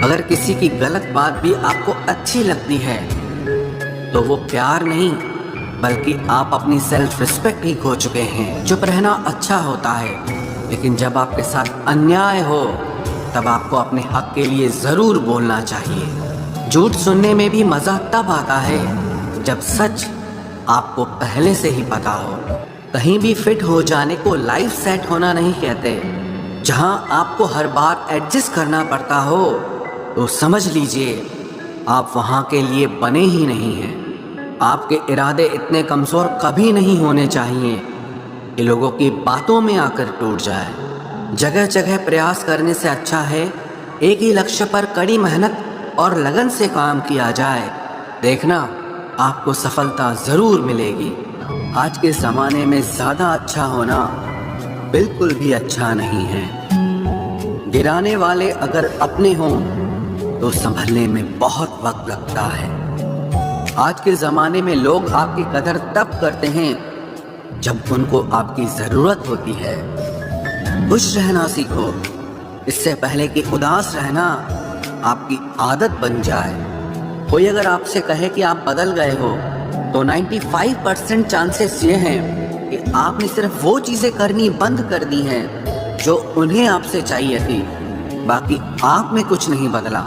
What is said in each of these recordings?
अगर किसी की गलत बात भी आपको अच्छी लगती है तो वो प्यार नहीं बल्कि आप अपनी सेल्फ रिस्पेक्ट ही खो चुके हैं। चुप रहना अच्छा होता है, लेकिन जब आपके साथ अन्याय हो तब आपको अपने हक के लिए ज़रूर बोलना चाहिए। झूठ सुनने में भी मज़ा तब आता है जब सच आपको पहले से ही पता हो। कहीं भी फिट हो जाने को लाइफ सेट होना नहीं कहते। जहां आपको हर बार एडजस्ट करना पड़ता हो तो समझ लीजिए आप वहां के लिए बने ही नहीं हैं। आपके इरादे इतने कमज़ोर कभी नहीं होने चाहिए कि लोगों की बातों में आकर टूट जाए। जगह जगह प्रयास करने से अच्छा है एक ही लक्ष्य पर कड़ी मेहनत और लगन से काम किया जाए। देखना आपको सफलता ज़रूर मिलेगी। आज के ज़माने में ज़्यादा अच्छा होना बिल्कुल भी अच्छा नहीं है। गिराने वाले अगर अपने हों तो संभलने में बहुत वक्त लगता है। आज के ज़माने में लोग आपकी कदर तब करते हैं जब उनको आपकी ज़रूरत होती है। खुश रहना सीखो, इससे पहले कि उदास रहना आपकी आदत बन जाए। कोई अगर आपसे कहे कि आप बदल गए हो तो 95% चांसेस ये हैं कि आपने सिर्फ वो चीज़ें करनी बंद कर दी हैं जो उन्हें आपसे चाहिए थी। बाकी आप में कुछ नहीं बदला।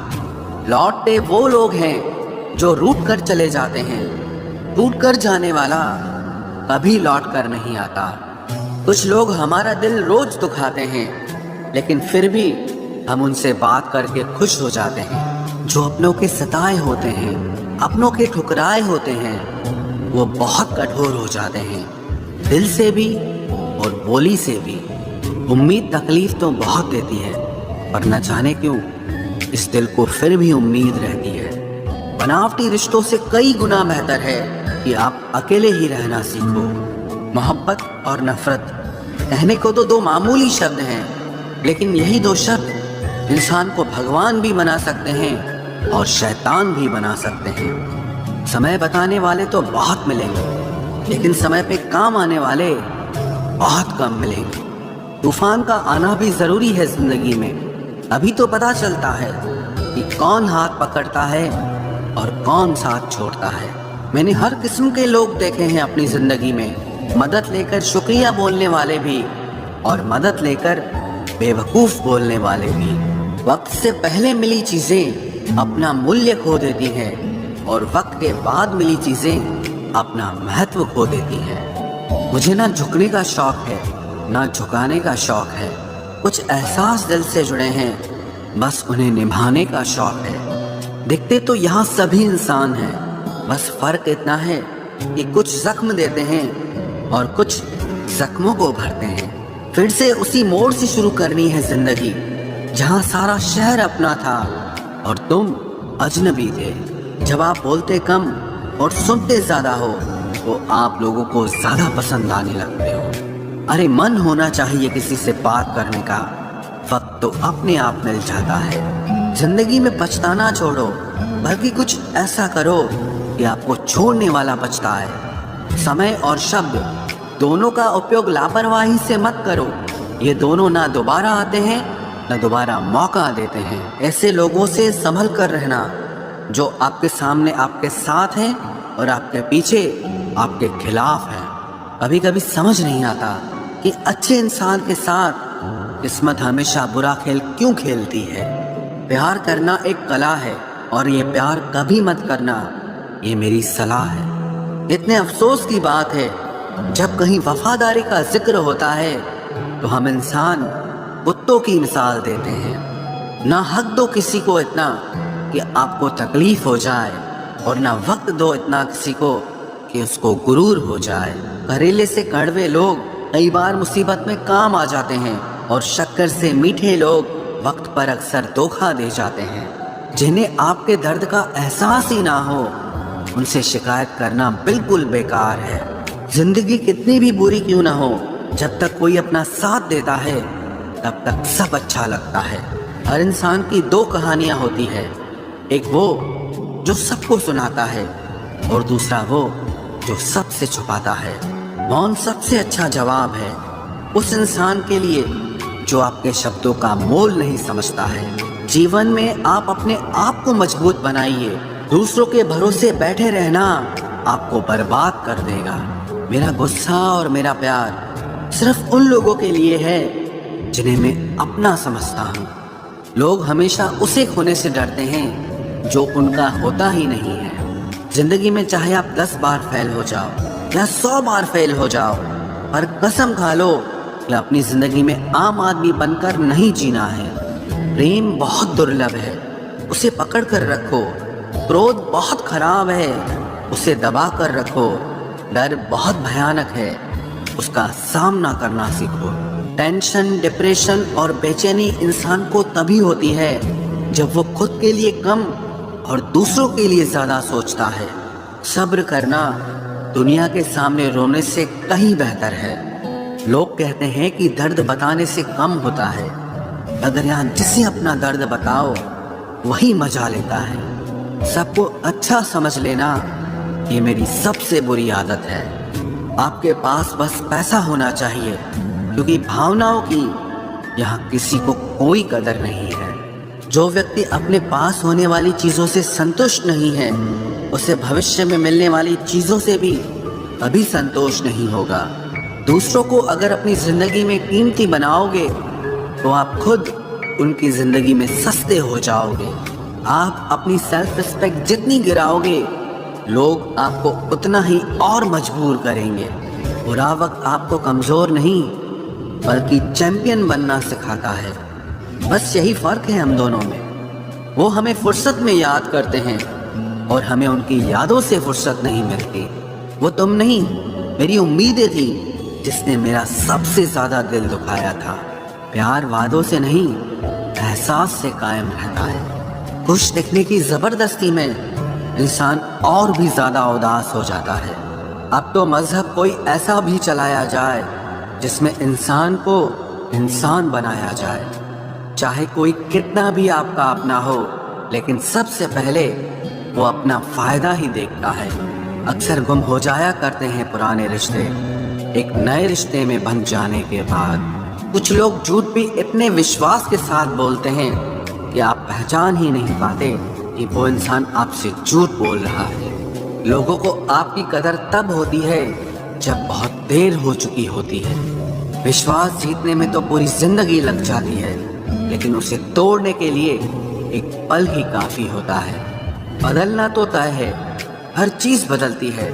लौटते वो लोग हैं जो रूठ कर चले जाते हैं। टूट कर जाने वाला कभी लौट कर नहीं आता। कुछ लोग हमारा दिल रोज दुखाते हैं, लेकिन फिर भी हम उनसे बात करके खुश हो जाते हैं। जो अपनों के सताए होते हैं, अपनों के ठुकराए होते हैं, वो बहुत कठोर हो जाते हैं, दिल से भी और बोली से भी। उम्मीद तकलीफ तो बहुत देती है, पर न जाने क्यों इस दिल को फिर भी उम्मीद रहती है। बनावटी रिश्तों से कई गुना बेहतर है कि आप अकेले ही रहना सीखो। मोहब्बत और नफरत कहने को तो दो मामूली शब्द हैं, लेकिन यही दो शब्द इंसान को भगवान भी बना सकते हैं और शैतान भी बना सकते हैं। समय बताने वाले तो बहुत मिलेंगे, लेकिन समय पे काम आने वाले बहुत कम मिलेंगे। तूफान का आना भी ज़रूरी है ज़िंदगी में, अभी तो पता चलता है कि कौन हाथ पकड़ता है और कौन साथ छोड़ता है। मैंने हर किस्म के लोग देखे हैं अपनी ज़िंदगी में, मदद लेकर शुक्रिया बोलने वाले भी और मदद लेकर बेवकूफ़ बोलने वाले भी। वक्त से पहले मिली चीज़ें अपना मूल्य खो देती हैं और वक्त के बाद मिली चीज़ें अपना महत्व खो देती हैं। मुझे ना झुकने का शौक़ है ना झुकाने का शौक़ है। कुछ एहसास दिल से जुड़े हैं, बस उन्हें निभाने का शौक़ है। दिखते तो यहाँ सभी इंसान हैं, बस फ़र्क इतना है कि कुछ जख्म देते हैं और कुछ जख्मों को भरते हैं। फिर से उसी मोड़ से शुरू करनी है ज़िंदगी जहाँ सारा शहर अपना था और तुम अजनबी थे। जब आप बोलते कम और सुनते ज़्यादा हो तो आप लोगों को ज़्यादा पसंद आने लगते हो। अरे मन होना चाहिए किसी से बात करने का, वक्त तो अपने आप मिल जाता है। जिंदगी में पछताना छोड़ो, बल्कि कुछ ऐसा करो कि आपको छोड़ने वाला पछताए। समय और शब्द दोनों का उपयोग लापरवाही से मत करो। ये दोनों ना दोबारा आते हैं ना दोबारा मौका देते हैं। ऐसे लोगों से संभल कर रहना जो आपके सामने आपके साथ हैं और आपके पीछे आपके खिलाफ हैं। कभी कभी समझ नहीं आता कि अच्छे इंसान के साथ किस्मत हमेशा बुरा खेल क्यों खेलती है। प्यार करना एक कला है और ये प्यार कभी मत करना, ये मेरी सलाह है। इतने अफसोस की बात है जब कहीं वफादारी का जिक्र होता है तो हम इंसान कुत्तों की मिसाल देते हैं। ना हक दो किसी को इतना कि आपको तकलीफ हो जाए और ना वक्त दो इतना किसी को कि उसको गुरूर हो जाए। करेले से कड़वे लोग कई बार मुसीबत में काम आ जाते हैं और शक्कर से मीठे लोग वक्त पर अक्सर धोखा दे जाते हैं। जिन्हें आपके दर्द का एहसास ही ना हो उनसे शिकायत करना बिल्कुल बेकार है। जिंदगी कितनी भी बुरी क्यों ना हो, जब तक कोई अपना साथ देता है तब तक सब अच्छा लगता है। हर इंसान की दो कहानियां होती है, एक वो जो सबको सुनाता है और दूसरा वो जो सबसे छुपाता है। मौन सबसे अच्छा जवाब है उस इंसान के लिए जो आपके शब्दों का मोल नहीं समझता है। जीवन में आप अपने आप को मजबूत बनाइए। दूसरों के भरोसे बैठे रहना आपको बर्बाद कर देगा। मेरा गुस्सा और मेरा प्यार सिर्फ उन लोगों के लिए है जिन्हें मैं अपना समझता हूँ। लोग हमेशा उसे खोने से डरते हैं जो उनका होता ही नहीं है। जिंदगी में चाहे आप 10 बार फेल हो जाओ या 100 बार फेल हो जाओ, पर कसम खा लो कि अपनी जिंदगी में आम आदमी बनकर नहीं जीना है। प्रेम बहुत दुर्लभ है, उसे पकड़ कर रखो। क्रोध बहुत खराब है, उसे दबा कर रखो। डर बहुत भयानक है, उसका सामना करना सीखो। टेंशन, डिप्रेशन और बेचैनी इंसान को तभी होती है जब वो खुद के लिए कम और दूसरों के लिए ज्यादा सोचता है। सब्र करना दुनिया के सामने रोने से कहीं बेहतर है। लोग कहते हैं कि दर्द बताने से कम होता है, अगर यहाँ जिसे अपना दर्द बताओ वही मजा लेता है। सबको अच्छा समझ लेना ये मेरी सबसे बुरी आदत है। आपके पास बस पैसा होना चाहिए, क्योंकि भावनाओं की यहाँ किसी को कोई कदर नहीं है। जो व्यक्ति अपने पास होने वाली चीजों से संतुष्ट नहीं है, उसे भविष्य में मिलने वाली चीजों से भी कभी संतोष नहीं होगा। दूसरों को अगर अपनी जिंदगी में कीमती बनाओगे तो आप खुद उनकी जिंदगी में सस्ते हो जाओगे। आप अपनी सेल्फ रिस्पेक्ट जितनी गिराओगे, लोग आपको उतना ही और मजबूर करेंगे। बुरा वक्त आपको कमजोर नहीं बल्कि चैंपियन बनना सिखाता है। बस यही फर्क है हम दोनों में। वो हमें फुर्सत में याद करते हैं और हमें उनकी यादों से फुर्सत नहीं मिलती। वो तुम नहीं, मेरी उम्मीदें थी जिसने मेरा सबसे ज्यादा दिल दुखाया था। प्यार वादों से नहीं, एहसास से कायम रहता है। खुश दिखने की जबरदस्ती में इंसान और भी ज्यादा उदास हो जाता है। अब तो मजहब कोई ऐसा भी चलाया जाए जिसमें इंसान को इंसान बनाया जाए। चाहे कोई कितना भी आपका अपना हो, लेकिन सबसे पहले वो अपना फायदा ही देखता है। अक्सर गुम हो जाया करते हैं पुराने रिश्ते एक नए रिश्ते में बन जाने के बाद। कुछ लोग झूठ भी इतने विश्वास के साथ बोलते हैं कि आप पहचान ही नहीं पाते कि वो इंसान आपसे झूठ बोल रहा है। लोगों को आपकी कदर तब होती है जब बहुत देर हो चुकी होती है। विश्वास जीतने में तो पूरी जिंदगी लग जाती है, लेकिन उसे तोड़ने के लिए एक पल ही काफी होता है। बदलना तो तय है, हर चीज बदलती है।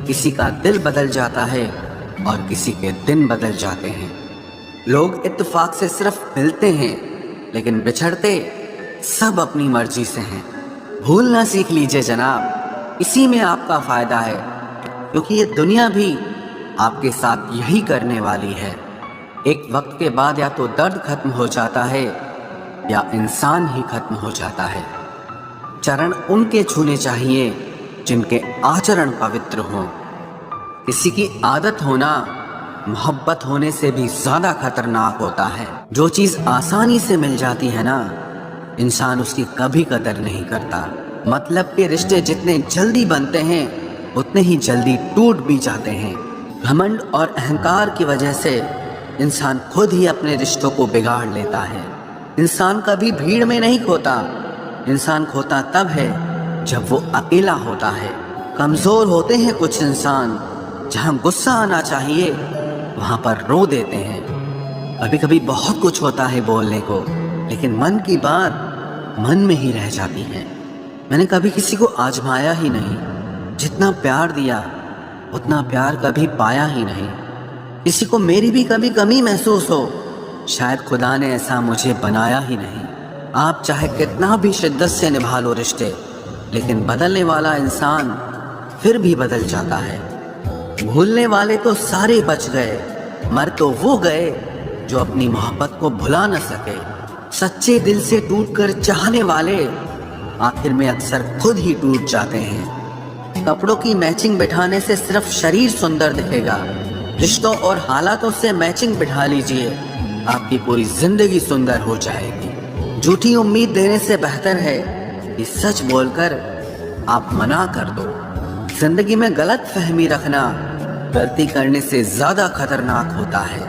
किसी का दिल बदल जाता है और किसी के दिन बदल जाते हैं। लोग इत्तेफाक से सिर्फ मिलते हैं, लेकिन बिछड़ते सब अपनी मर्जी से हैं। भूलना सीख लीजिए जनाब, इसी में आपका फायदा है, क्योंकि ये दुनिया भी आपके साथ यही करने वाली है। एक वक्त के बाद या तो दर्द खत्म हो जाता है या इंसान ही खत्म हो जाता है। चरण उनके छूने चाहिए जिनके आचरण पवित्र हों। किसी की आदत होना मोहब्बत होने से भी ज्यादा खतरनाक होता है। जो चीज आसानी से मिल जाती है ना, इंसान उसकी कभी कदर नहीं करता। मतलब के रिश्ते जितने जल्दी बनते हैं उतने ही जल्दी टूट भी जाते हैं। घमंड और अहंकार की वजह से इंसान खुद ही अपने रिश्तों को बिगाड़ लेता है। इंसान कभी भीड़ में नहीं खोता, इंसान खोता तब है जब वो अकेला होता है। कमजोर होते हैं कुछ इंसान, जहाँ गुस्सा आना चाहिए वहाँ पर रो देते हैं। कभी कभी बहुत कुछ होता है बोलने को, लेकिन मन की बात मन में ही रह जाती है। मैंने कभी किसी को आजमाया ही नहीं। जितना प्यार दिया उतना प्यार कभी पाया ही नहीं। किसी को मेरी भी कभी कमी महसूस हो, शायद खुदा ने ऐसा मुझे बनाया ही नहीं। आप चाहे कितना भी शिद्दत से निभा लो रिश्ते, लेकिन बदलने वाला इंसान फिर भी बदल जाता है। भूलने वाले तो सारे बच गए, मर तो वो गए जो अपनी मोहब्बत को भुला न सके। सच्चे दिल से टूटकर चाहने वाले आखिर में अक्सर खुद ही टूट जाते हैं। कपड़ों की मैचिंग बिठाने से सिर्फ शरीर सुंदर दिखेगा, रिश्तों और हालातों से मैचिंग बिठा लीजिए, आपकी पूरी जिंदगी सुंदर हो जाएगी। झूठी उम्मीद देने से बेहतर है कि सच बोलकर आप मना कर दो। जिंदगी में गलत फहमी रखना गलती करने से ज्यादा खतरनाक होता है।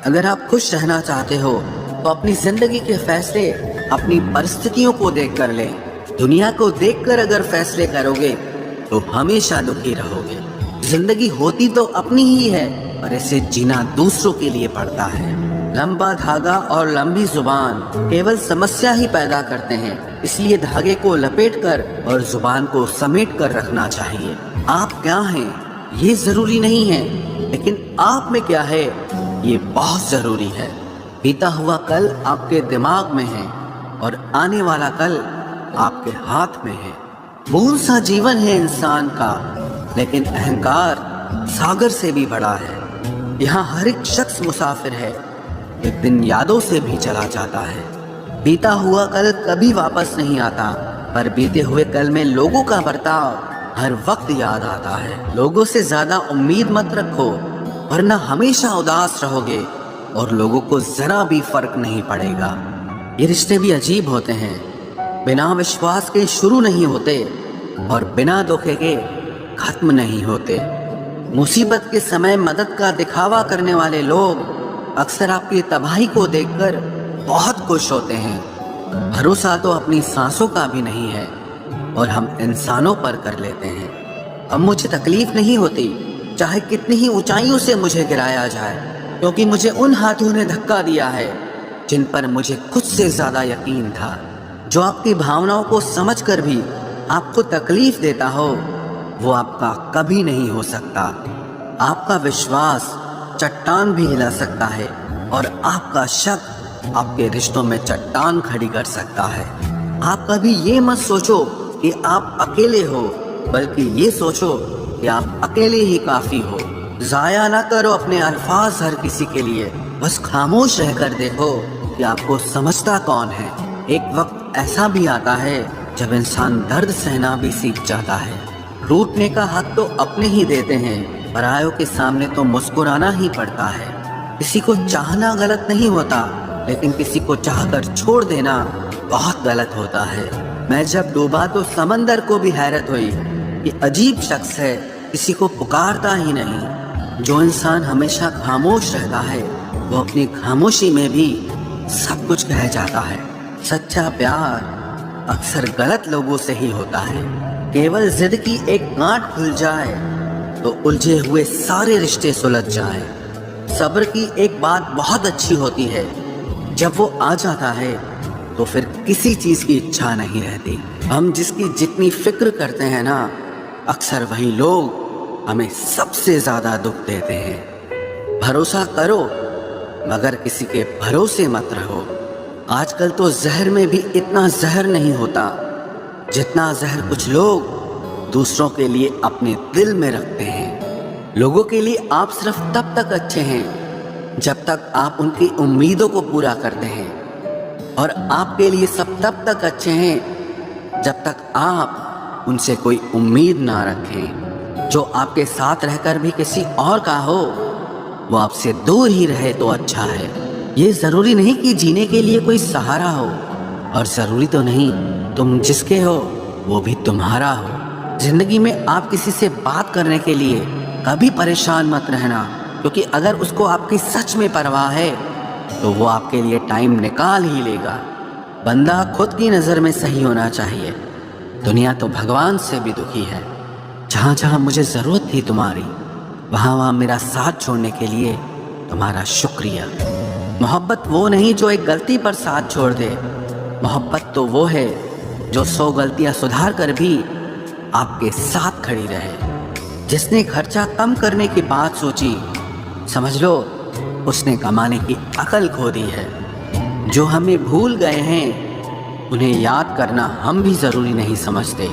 अगर आप खुश रहना चाहते हो तो अपनी जिंदगी के फैसले अपनी परिस्थितियों को देख कर ले। दुनिया को देखकर अगर फैसले करोगे तो हमेशा दुखी रहोगे। जिंदगी होती तो अपनी ही है, पर इसे जीना दूसरों के लिए पड़ता है। लंबा धागा और लंबी जुबान केवल समस्या ही पैदा करते हैं, इसलिए धागे को लपेटकर और जुबान को समेट कर रखना चाहिए। आप क्या हैं ये जरूरी नहीं है, लेकिन आप में क्या है ये बहुत जरूरी है। बीता हुआ कल आपके दिमाग में है और आने वाला कल आपके हाथ में है। बूंद सा जीवन है इंसान का, लेकिन अहंकार सागर से भी बड़ा है। यहाँ हर एक शख्स मुसाफिर है, एक दिन यादों से भी चला जाता है। बीता हुआ कल कभी वापस नहीं आता, पर बीते हुए कल में लोगों का बर्ताव हर वक्त याद आता है। लोगों से ज्यादा उम्मीद मत रखो, वरना हमेशा उदास रहोगे और लोगों को जरा भी फर्क नहीं पड़ेगा। ये रिश्ते भी अजीब होते हैं, बिना विश्वास के शुरू नहीं होते और बिना धोखे के खत्म नहीं होते। मुसीबत के समय मदद का दिखावा करने वाले लोग अक्सर आपकी तबाही को देखकर बहुत खुश होते हैं। भरोसा तो अपनी सांसों का भी नहीं है और हम इंसानों पर कर लेते हैं। अब मुझे तकलीफ नहीं होती, चाहे कितनी ही ऊंचाइयों से मुझे गिराया जाए, क्योंकि मुझे उन हाथों ने धक्का दिया है जिन पर मुझे खुद से ज्यादा यकीन था। जो आपकी भावनाओं को समझकर भी आपको तकलीफ देता हो, वो आपका कभी नहीं हो सकता। आपका विश्वास चट्टान भी हिला सकता है और आपका शक आपके रिश्तों में चट्टान खड़ी कर सकता है। आप कभी ये मत सोचो कि आप अकेले हो, बल्कि ये सोचो कि आप अकेले ही काफी हो। जाया ना करो अपने अल्फाज हर किसी के लिए, बस खामोश रहकर देखो कि आपको समझता कौन है। एक वक्त ऐसा भी आता है जब इंसान दर्द सहना भी सीख जाता है। रूठने का हक तो अपने ही देते हैं, परायों के सामने तो मुस्कुराना ही पड़ता है। किसी को चाहना गलत नहीं होता, लेकिन किसी को चाहकर छोड़ देना बहुत गलत होता है। मैं जब डूबा तो समंदर को भी हैरत हुई, ये अजीब शख्स है, किसी को पुकारता ही नहीं। जो इंसान हमेशा खामोश रहता है, वो अपनी खामोशी में भी सब कुछ कह जाता है। सच्चा प्यार अक्सर गलत लोगों से ही होता है। केवल जिद की एक गांठ खुल जाए तो उलझे हुए सारे रिश्ते सुलझ जाएं। सब्र की एक बात बहुत अच्छी होती है, जब वो आ जाता है तो फिर किसी चीज की इच्छा नहीं रहती। हम जिसकी जितनी फिक्र करते हैं ना, अक्सर वही लोग हमें सबसे ज्यादा दुख देते हैं। भरोसा करो, मगर किसी के भरोसे मत रहो। आजकल तो जहर में भी इतना जहर नहीं होता जितना जहर कुछ लोग दूसरों के लिए अपने दिल में रखते हैं। लोगों के लिए आप सिर्फ तब तक अच्छे हैं जब तक आप उनकी उम्मीदों को पूरा करते हैं, और आपके लिए सब तब तक अच्छे हैं जब तक आप उनसे कोई उम्मीद ना रखें। जो आपके साथ रहकर भी किसी और का हो, वो आपसे दूर ही रहे तो अच्छा है। ये जरूरी नहीं कि जीने के लिए कोई सहारा हो, और जरूरी तो नहीं तुम जिसके हो वो भी तुम्हारा हो। जिंदगी में आप किसी से बात करने के लिए कभी परेशान मत रहना, क्योंकि अगर उसको आपकी सच में परवाह है तो वो आपके लिए टाइम निकाल ही लेगा। बंदा खुद की नज़र में सही होना चाहिए। दुनिया तो भगवान से भी दुखी है। जहाँ जहाँ मुझे ज़रूरत थी तुम्हारी, वहाँ वहाँ मेरा साथ छोड़ने के लिए तुम्हारा शुक्रिया। मोहब्बत वो नहीं जो एक गलती पर साथ छोड़ दे, मोहब्बत तो वो है जो 100 गलतियाँ सुधार कर भी आपके साथ खड़ी रहे। जिसने खर्चा कम करने की बात सोची, समझ लो उसने कमाने की अकल खो दी है। जो हमें भूल गए हैं उन्हें याद करना हम भी ज़रूरी नहीं समझते।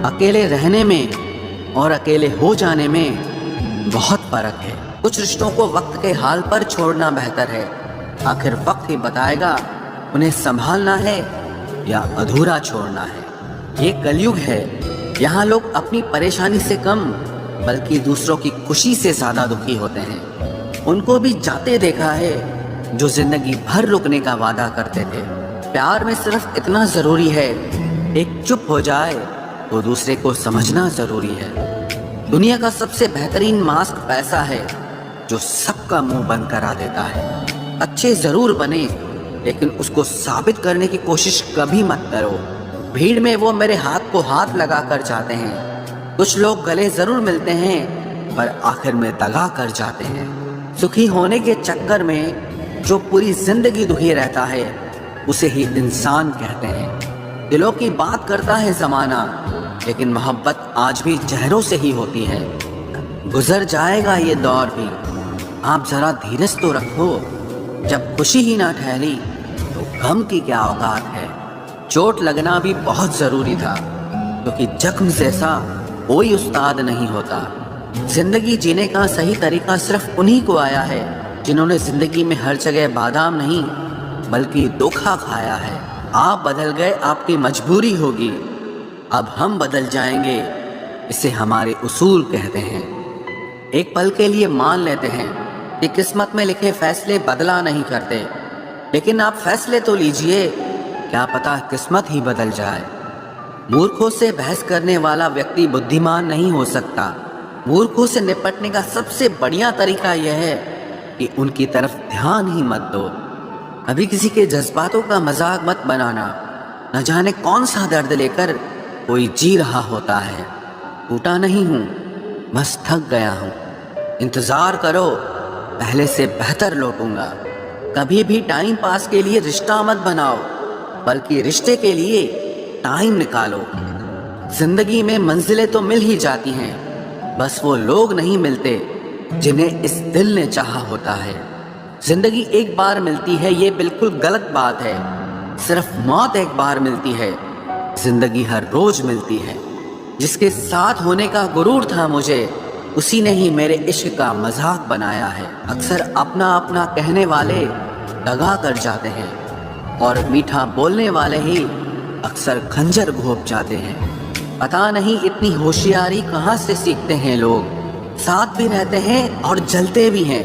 अकेले रहने में और अकेले हो जाने में बहुत फ़र्क है। कुछ रिश्तों को वक्त के हाल पर छोड़ना बेहतर है। आखिर वक्त ही बताएगा उन्हें संभालना है या अधूरा छोड़ना है। ये कलयुग है, यहाँ लोग अपनी परेशानी से कम बल्कि दूसरों की खुशी से ज़्यादा दुखी होते हैं। उनको भी जाते देखा है जो जिंदगी भर रुकने का वादा करते थे। प्यार में सिर्फ इतना ज़रूरी है, एक चुप हो जाए तो दूसरे को समझना ज़रूरी है। दुनिया का सबसे बेहतरीन मास्क पैसा है, जो सबका मुंह बंद करा देता है। अच्छे ज़रूर बने, लेकिन उसको साबित करने की कोशिश कभी मत करो। भीड़ में वो मेरे हाथ को हाथ लगा कर जाते हैं। कुछ लोग गले जरूर मिलते हैं पर आखिर में दगा कर जाते हैं। सुखी होने के चक्कर में जो पूरी जिंदगी दुखी रहता है उसे ही इंसान कहते हैं। दिलों की बात करता है जमाना, लेकिन मोहब्बत आज भी चेहरों से ही होती है। गुजर जाएगा ये दौर भी, आप जरा धीरज तो रखो। जब खुशी ही ना ठहरी तो गम की क्या औकात है। चोट लगना भी बहुत जरूरी था, क्योंकि जख्म जैसा कोई उस्ताद नहीं होता। जिंदगी जीने का सही तरीका सिर्फ उन्हीं को आया है जिन्होंने जिंदगी में हर जगह बादाम नहीं बल्कि धोखा खाया है। आप बदल गए, आपकी मजबूरी होगी, अब हम बदल जाएंगे, इसे हमारे उसूल कहते हैं। एक पल के लिए मान लेते हैं कि किस्मत में लिखे फैसले बदला नहीं करते, लेकिन आप फैसले तो लीजिए, क्या पता किस्मत ही बदल जाए। मूर्खों से बहस करने वाला व्यक्ति बुद्धिमान नहीं हो सकता। मूर्खों से निपटने का सबसे बढ़िया तरीका यह है कि उनकी तरफ ध्यान ही मत दो। कभी किसी के जज्बातों का मजाक मत बनाना। न जाने कौन सा दर्द लेकर कोई जी रहा होता है। टूटा नहीं हूँ, बस थक गया हूँ। इंतजार करो, पहले से बेहतर लौटूंगा। कभी भी टाइम पास के लिए रिश्ता मत बनाओ, बल्कि रिश्ते के लिए टाइम निकालो। जिंदगी में मंजिलें तो मिल ही जाती हैं, बस वो लोग नहीं मिलते जिन्हें इस दिल ने चाहा होता है। जिंदगी एक बार मिलती है, ये बिल्कुल गलत बात है। सिर्फ मौत एक बार मिलती है, जिंदगी हर रोज मिलती है। जिसके साथ होने का गुरूर था मुझे, उसी ने ही मेरे इश्क का मजाक बनाया है। अक्सर अपना अपना कहने वाले दगा कर जाते हैं, और मीठा बोलने वाले ही अक्सर खंजर घोंप जाते हैं। पता नहीं इतनी होशियारी कहाँ से सीखते हैं लोग। साथ भी रहते हैं और जलते भी हैं,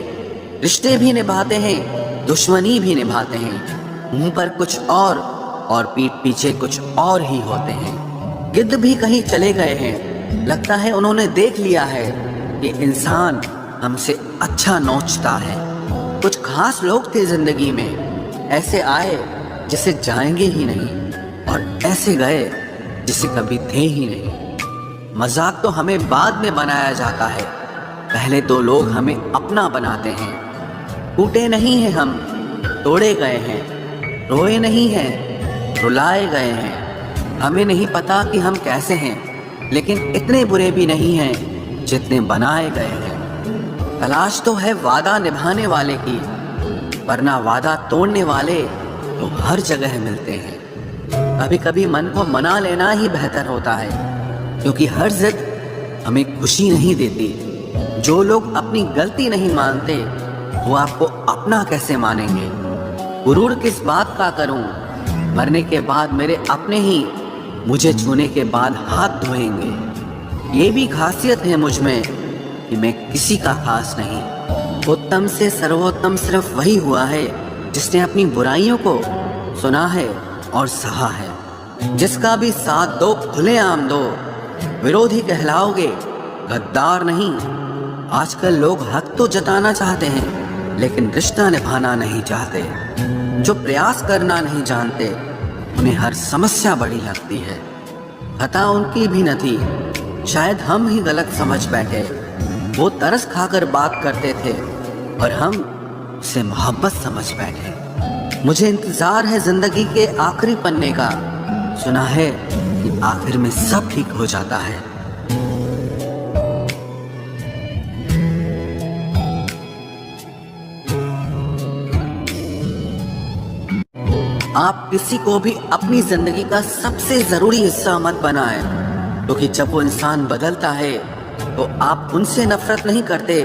रिश्ते भी निभाते हैं, दुश्मनी भी निभाते हैं। मुंह पर कुछ और पीठ पीछे कुछ और ही होते हैं। गिद्ध भी कहीं चले गए हैं, लगता है उन्होंने देख लिया है कि इंसान हमसे अच्छा नोचता है। कुछ खास लोग थे जिंदगी में, ऐसे आए जिसे जाएंगे ही नहीं, और ऐसे गए जिसे कभी थे ही नहीं। मजाक तो हमें बाद में बनाया जाता है, पहले तो लोग हमें अपना बनाते हैं। टूटे नहीं हैं हम, तोड़े गए हैं। रोए नहीं हैं, रुलाए गए हैं। हमें नहीं पता कि हम कैसे हैं, लेकिन इतने बुरे भी नहीं हैं जितने बनाए गए हैं। तलाश तो है वादा निभाने वाले की, वरना वादा तोड़ने वाले तो हर जगह मिलते हैं। कभी कभी मन को मना लेना ही बेहतर होता है, क्योंकि हर जिद हमें खुशी नहीं देती। जो लोग अपनी गलती नहीं मानते, वो आपको अपना कैसे मानेंगे। गुरूर किस बात का करूं, मरने के बाद मेरे अपने ही मुझे छूने के बाद हाथ धोएंगे। ये भी खासियत है मुझ में कि मैं किसी का खास नहीं। उत्तम से सर्वोत्तम सिर्फ वही हुआ है जिसने अपनी बुराइयों को सुना है और सहा है। जिसका भी साथ दो, खुलेआम दो। विरोधी कहलाओगे, गद्दार नहीं। आजकल लोग हक तो जताना चाहते हैं, लेकिन रिश्ता निभाना नहीं चाहते। जो प्रयास करना नहीं जानते, उन्हें हर समस्या बड़ी लगती है। खता उनकी भी न थी, शायद हम ही गलत समझ बैठे। वो तरस खाकर बात करते थे और हम उसे मोहब्बत समझ बैठे। मुझे इंतजार है जिंदगी के आखिरी पन्ने का। सुना है कि आखिर में सब ठीक हो जाता है। आप किसी को भी अपनी जिंदगी का सबसे जरूरी हिस्सा मत बनाएं, क्योंकि जब वो इंसान बदलता है तो आप उनसे नफरत नहीं करते,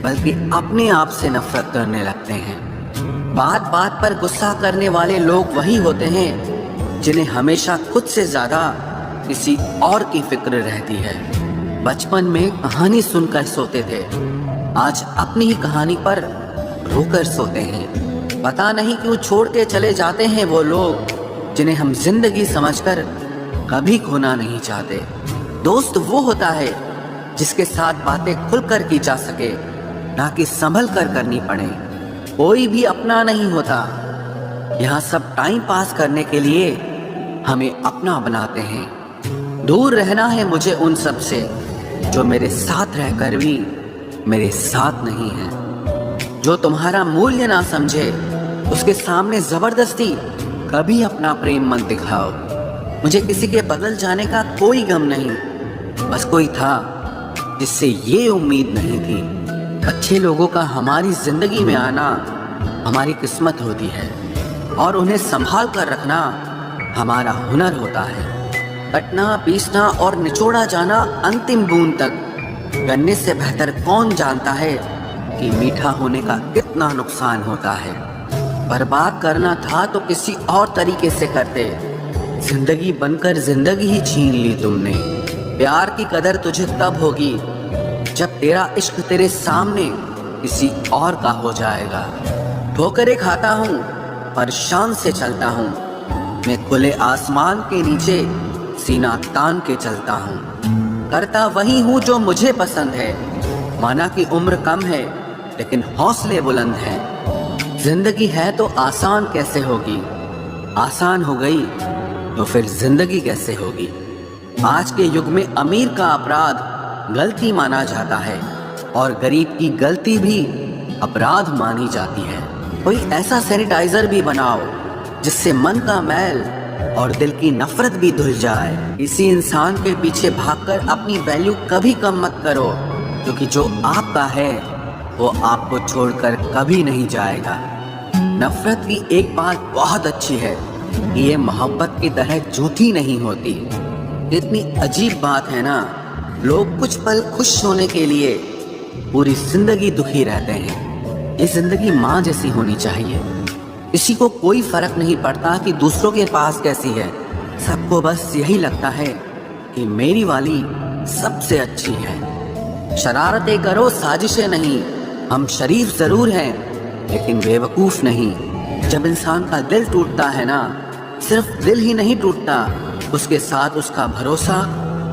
बल्कि अपने आप से नफरत करने लगते हैं। बात बात पर गुस्सा करने वाले लोग वही होते हैं जिन्हें हमेशा खुद से ज्यादा किसी और की फिक्र रहती है। बचपन में कहानी सुनकर सोते थे, आज अपनी ही कहानी पर रोकर सोते हैं। पता नहीं क्यों छोड़ के चले जाते हैं वो लोग जिन्हें हम जिंदगी समझकर कभी खोना नहीं चाहते। दोस्त वो होता है जिसके साथ बातें खुलकर की जा सके, ना कि संभल कर करनी पड़े। कोई भी अपना नहीं होता, यहाँ सब टाइम पास करने के लिए हमें अपना बनाते हैं। दूर रहना है मुझे उन सब से जो मेरे साथ रहकर भी मेरे साथ नहीं है। जो तुम्हारा मूल्य ना समझे उसके सामने जबरदस्ती कभी अपना प्रेम मत दिखाओ। मुझे किसी के बदल जाने का कोई गम नहीं, बस कोई था जिससे ये उम्मीद नहीं थी। अच्छे लोगों का हमारी जिंदगी में आना हमारी किस्मत होती है और उन्हें संभाल कर रखना हमारा हुनर होता है। कटना, पीसना और निचोड़ा जाना अंतिम बूंद तक करने से बेहतर कौन जानता है कि मीठा होने का कितना नुकसान होता है। बर्बाद करना था तो किसी और तरीके से करते। जिंदगी बनकर जिंदगी ही छीन ली तुमने। प्यार की कदर तुझे तब होगी जब तेरा इश्क तेरे सामने किसी और का हो जाएगा। ठोकरें खाता हूँ पर शान से चलता हूँ। मैं खुले आसमान के नीचे सीना तान के चलता हूँ। करता वही हूँ जो मुझे पसंद है। माना कि उम्र कम है लेकिन हौसले बुलंद हैं। जिंदगी है तो आसान कैसे होगी, आसान हो गई तो फिर जिंदगी कैसे होगी। आज के युग में अमीर का अपराध गलती माना जाता है और गरीब की गलती भी अपराध मानी जाती है। कोई ऐसा सैनिटाइजर भी बनाओ जिससे मन का मैल और दिल की नफरत भी धुल जाए। इसी इंसान के पीछे भागकर अपनी वैल्यू कभी कम मत करो, क्योंकि जो आपका है वो आपको छोड़कर कभी नहीं जाएगा। नफरत की एक बात बहुत अच्छी है कि ये मोहब्बत की तरह झूठी नहीं होती। इतनी अजीब बात है ना, लोग कुछ पल खुश होने के लिए पूरी जिंदगी दुखी रहते हैं। ये जिंदगी माँ जैसी होनी चाहिए। किसी को कोई फर्क नहीं पड़ता कि दूसरों के पास कैसी है। सबको बस यही लगता है कि मेरी वाली सबसे अच्छी है। शरारतें करो, साजिशें नहीं। हम शरीफ जरूर हैं लेकिन बेवकूफ नहीं। जब इंसान का दिल टूटता है ना, सिर्फ दिल ही नहीं टूटता, उसके साथ उसका भरोसा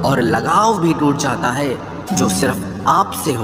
और लगाव भी टूट जाता है जो सिर्फ आपसे हो।